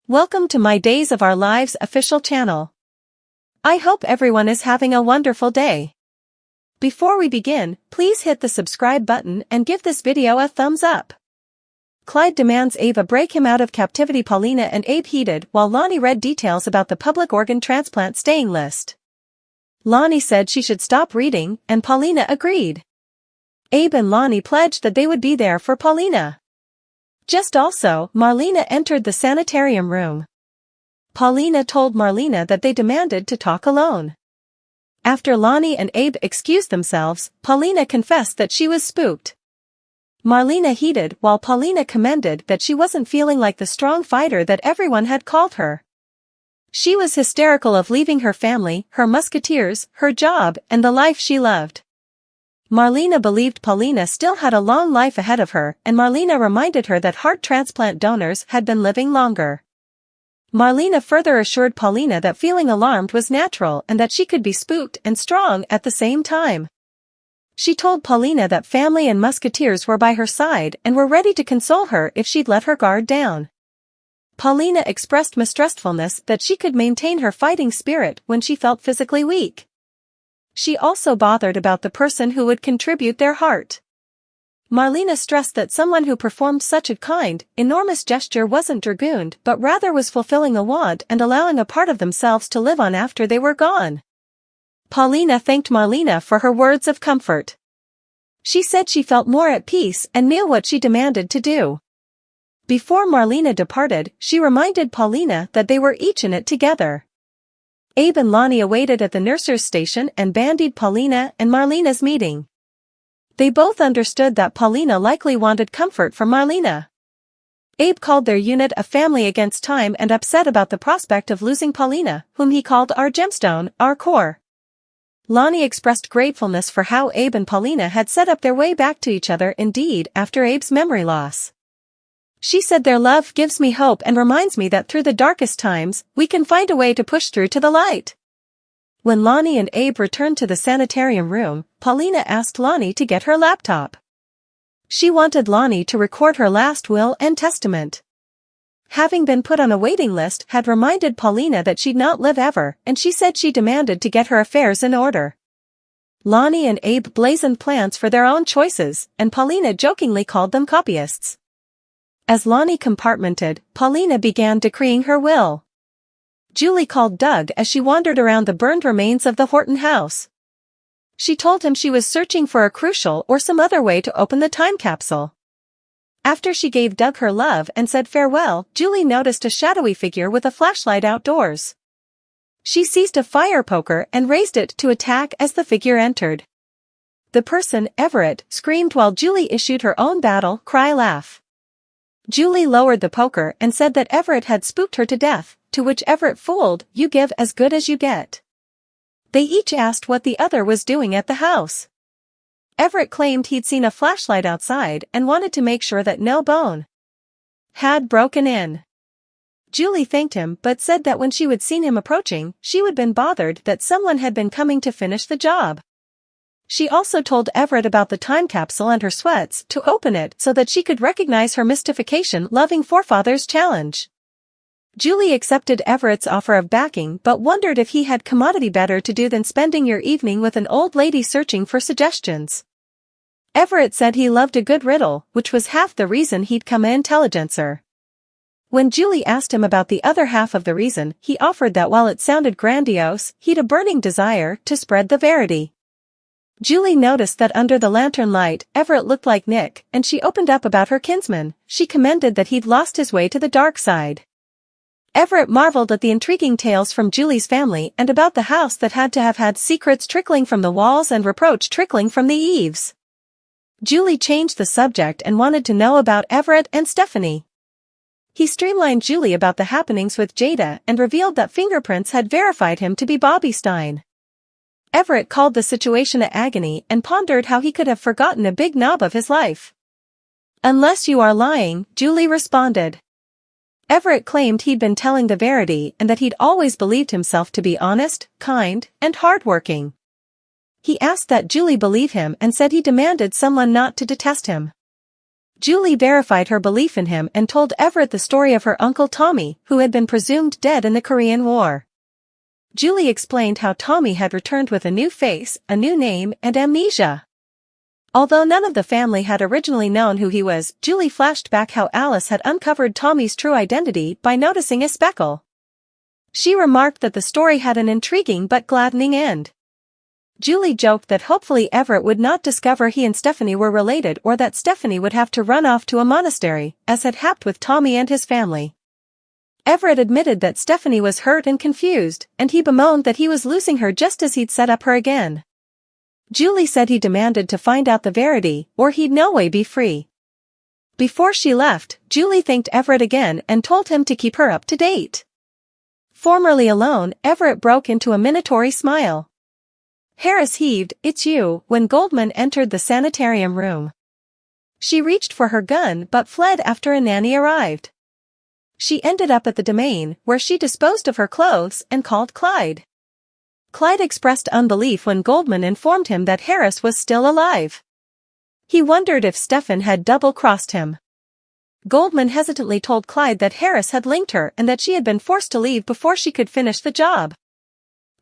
Welcome to my Days of Our Lives official channel. I hope everyone is having a wonderful day. Before we begin, please hit the subscribe button and give this video a thumbs up. Clyde demands Ava break him out of captivity. Paulina and Abe heated while Lonnie read details about the public organ transplant staying list. Lonnie said she should stop reading, and Paulina agreed. Abe and Lonnie pledged that they would be there for Paulina. Just also, Marlena entered the sanitarium room. Paulina told Marlena that they demanded to talk alone. After Lonnie and Abe excused themselves, Paulina confessed that she was spooked. Marlena heated while Paulina commended that she wasn't feeling like the strong fighter that everyone had called her. She was hysterical of leaving her family, her musketeers, her job, and the life she loved. Marlena believed Paulina still had a long life ahead of her, and Marlena reminded her that heart transplant donors had been living longer. Marlena further assured Paulina that feeling alarmed was natural and that she could be spooked and strong at the same time. She told Paulina that family and musketeers were by her side and were ready to console her if she'd let her guard down. Paulina expressed mistrustfulness that she could maintain her fighting spirit when she felt physically weak. She also bothered about the person who would contribute their heart. Marlena stressed that someone who performed such a kind, enormous gesture wasn't dragooned but rather was fulfilling a want and allowing a part of themselves to live on after they were gone. Paulina thanked Marlena for her words of comfort. She said she felt more at peace and knew what she demanded to do. Before Marlena departed, she reminded Paulina that they were each in it together. Abe and Lonnie awaited at the nurse's station and bandied Paulina and Marlena's meeting. They both understood that Paulina likely wanted comfort from Marlena. Abe called their unit a family against time and upset about the prospect of losing Paulina, whom he called our gemstone, our core. Lonnie expressed gratefulness for how Abe and Paulina had set up their way back to each other indeed after Abe's memory loss. She said their love gives me hope and reminds me that through the darkest times, we can find a way to push through to the light. When Lonnie and Abe returned to the sanitarium room, Paulina asked Lonnie to get her laptop. She wanted Lonnie to record her last will and testament. Having been put on a waiting list had reminded Paulina that she'd not live ever, and she said she demanded to get her affairs in order. Lonnie and Abe blazoned plans for their own choices, and Paulina jokingly called them copyists. As Lonnie compartmented, Paulina began decreeing her will. Julie called Doug as she wandered around the burned remains of the Horton house. She told him she was searching for a crucial or some other way to open the time capsule. After she gave Doug her love and said farewell, Julie noticed a shadowy figure with a flashlight outdoors. She seized a fire poker and raised it to attack as the figure entered. The person, Everett, screamed while Julie issued her own battle cry laugh. Julie lowered the poker and said that Everett had spooked her to death, to which Everett fooled, "You give as good as you get." They each asked what the other was doing at the house. Everett claimed he'd seen a flashlight outside and wanted to make sure that no bone had broken in. Julie thanked him but said that when she would seen him approaching, she would been bothered that someone had been coming to finish the job. She also told Everett about the time capsule and her sweats to open it so that she could recognize her mystification-loving forefathers' challenge. Julie accepted Everett's offer of backing but wondered if he had commodity better to do than spending your evening with an old lady searching for suggestions. Everett said he loved a good riddle, which was half the reason he'd come an intelligencer. When Julie asked him about the other half of the reason, he offered that while it sounded grandiose, he'd a burning desire to spread the verity. Julie noticed that under the lantern light, Everett looked like Nick, and she opened up about her kinsman. She commended that he'd lost his way to the dark side. Everett marveled at the intriguing tales from Julie's family and about the house that had to have had secrets trickling from the walls and reproach trickling from the eaves. Julie changed the subject and wanted to know about Everett and Stephanie. He streamlined Julie about the happenings with Jada and revealed that fingerprints had verified him to be Bobby Stein. Everett called the situation a agony and pondered how he could have forgotten a big knob of his life. "Unless you are lying," Julie responded. Everett claimed he'd been telling the verity and that he'd always believed himself to be honest, kind, and hardworking. He asked that Julie believe him and said he demanded someone not to detest him. Julie verified her belief in him and told Everett the story of her uncle Tommy, who had been presumed dead in the Korean War. Julie explained how Tommy had returned with a new face, a new name, and amnesia. Although none of the family had originally known who he was, Julie flashed back how Alice had uncovered Tommy's true identity by noticing a speckle. She remarked that the story had an intriguing but gladdening end. Julie joked that hopefully Everett would not discover he and Stephanie were related, or that Stephanie would have to run off to a monastery, as had happened with Tommy and his family. Everett admitted that Stephanie was hurt and confused, and he bemoaned that he was losing her just as he'd set up her again. Julie said he demanded to find out the verity, or he'd no way be free. Before she left, Julie thanked Everett again and told him to keep her up to date. Formerly alone, Everett broke into a minatory smile. Harris heaved, "It's you," when Goldman entered the sanitarium room. She reached for her gun but fled after a nanny arrived. She ended up at the domain, where she disposed of her clothes and called Clyde. Clyde expressed unbelief when Goldman informed him that Harris was still alive. He wondered if Stefan had double-crossed him. Goldman hesitantly told Clyde that Harris had linked her and that she had been forced to leave before she could finish the job.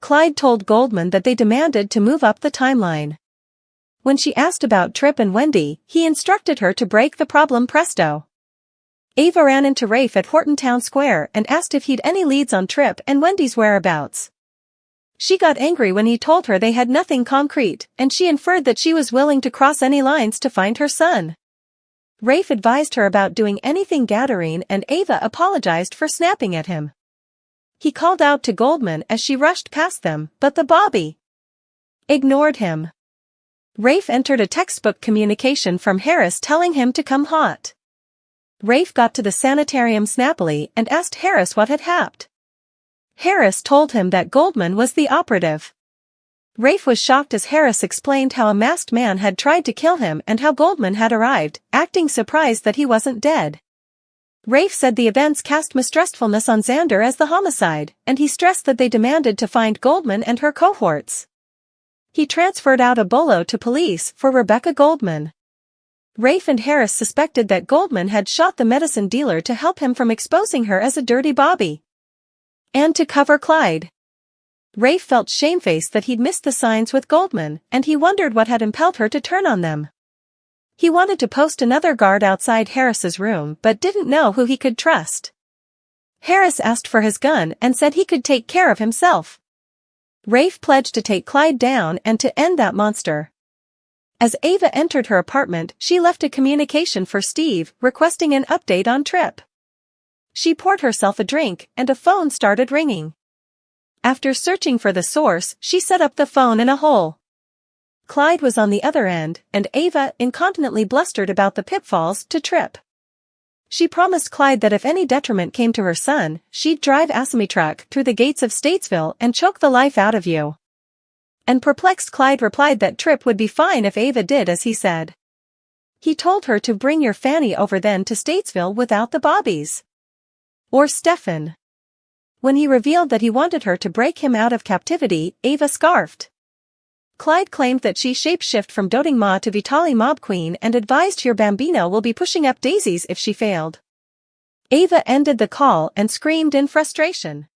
Clyde told Goldman that they demanded to move up the timeline. When she asked about Tripp and Wendy, he instructed her to break the problem presto. Ava ran into Rafe at Horton Town Square and asked if he'd any leads on Tripp and Wendy's whereabouts. She got angry when he told her they had nothing concrete, and she inferred that she was willing to cross any lines to find her son. Rafe advised her about doing anything Gadarene, and Ava apologized for snapping at him. He called out to Goldman as she rushed past them, but the Bobby ignored him. Rafe entered a textbook communication from Harris telling him to come hot. Rafe got to the sanitarium snappily and asked Harris what had happened. Harris told him that Goldman was the operative. Rafe was shocked as Harris explained how a masked man had tried to kill him and how Goldman had arrived, acting surprised that he wasn't dead. Rafe said the events cast mistrustfulness on Xander as the homicide, and he stressed that they demanded to find Goldman and her cohorts. He transferred out a bolo to police for Rebecca Goldman. Rafe and Harris suspected that Goldman had shot the medicine dealer to help him from exposing her as a dirty Bobby. And to cover Clyde. Rafe felt shamefaced that he'd missed the signs with Goldman, and he wondered what had impelled her to turn on them. He wanted to post another guard outside Harris's room but didn't know who he could trust. Harris asked for his gun and said he could take care of himself. Rafe pledged to take Clyde down and to end that monster. As Ava entered her apartment, she left a communication for Steve, requesting an update on Tripp. She poured herself a drink, and a phone started ringing. After searching for the source, she set up the phone in a hole. Clyde was on the other end, and Ava incontinently blustered about the pitfalls to Tripp. She promised Clyde that if any detriment came to her son, she'd drive a semi-truck through the gates of Statesville and choke the life out of you. And perplexed Clyde replied that Tripp would be fine if Ava did as he said. He told her to bring your Fanny over then to Statesville without the bobbies. Or Stefan. When he revealed that he wanted her to break him out of captivity, Ava scarfed. Clyde claimed that she shapeshift from doting Ma to Vitali Mob Queen and advised your Bambino will be pushing up daisies if she failed. Ava ended the call and screamed in frustration.